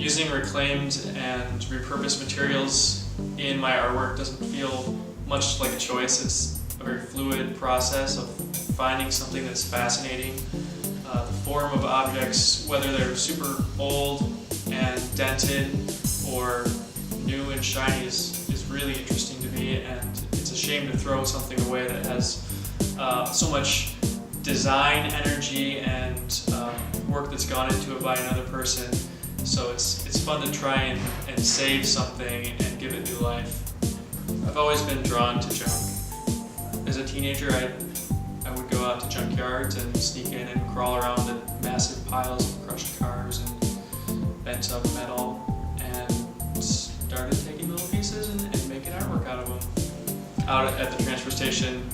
Using reclaimed and repurposed materials in my artwork doesn't feel much like a choice. It's a very fluid process of finding something that's fascinating. The form of objects, whether they're super old and dented or new and shiny, is really interesting to me, and it's a shame to throw something away that has so much design energy and work that's gone into it by another person. So it's fun to try and save something and give it new life. I've always been drawn to junk. As a teenager, I would go out to junkyards and sneak in and crawl around in massive piles of crushed cars and bent up metal, and started taking little pieces and making artwork out of them. Out at the transfer station,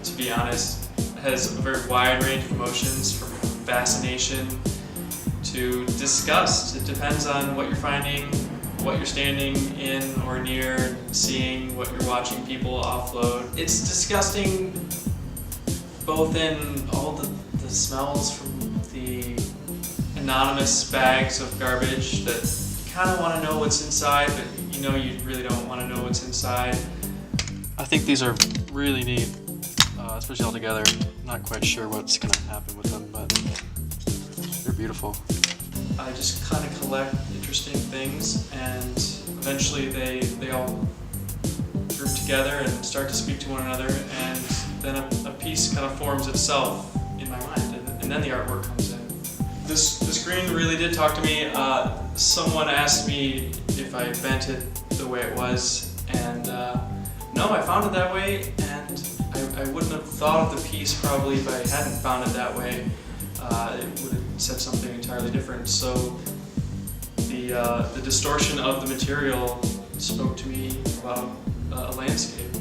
to be honest, has a very wide range of emotions, from fascination to disgust. It depends on what you're finding, what you're standing in or near, seeing what you're watching people offload. It's disgusting both in all the smells from the anonymous bags of garbage that you kind of want to know what's inside, but you know you really don't want to know what's inside. I think these are really neat, especially all together. Not quite sure what's going to happen with them, but they're beautiful. I just kind of collect interesting things, and eventually they all group together and start to speak to one another, and then a piece kind of forms itself in my mind, and then the artwork comes in. The screen really did talk to me. Someone asked me if I bent it the way it was, and no, I found it that way, and I wouldn't have thought of the piece probably if I hadn't found it that way. It would have said something entirely different. So the distortion of the material spoke to me about a landscape,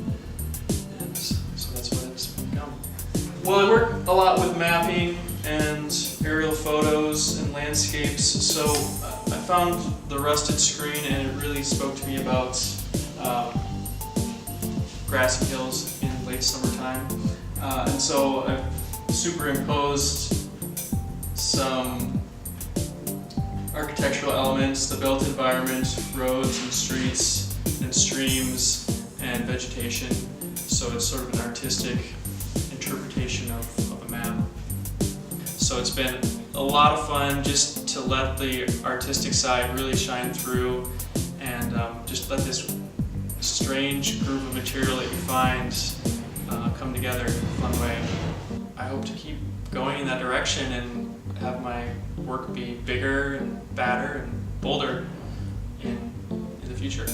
and so that's what it's become. Well, I work a lot with mapping and aerial photos and landscapes, so I found the rusted screen, and it really spoke to me about grassy hills in late summertime, and so I've superimposed some architectural elements, the built environment, roads and streets and streams and vegetation, so it's sort of an artistic interpretation of a map. So it's been a lot of fun just to let the artistic side really shine through, and just let this strange group of material that you find come together in a fun way. I hope to keep going in that direction and have my work be bigger and badder and bolder in the future.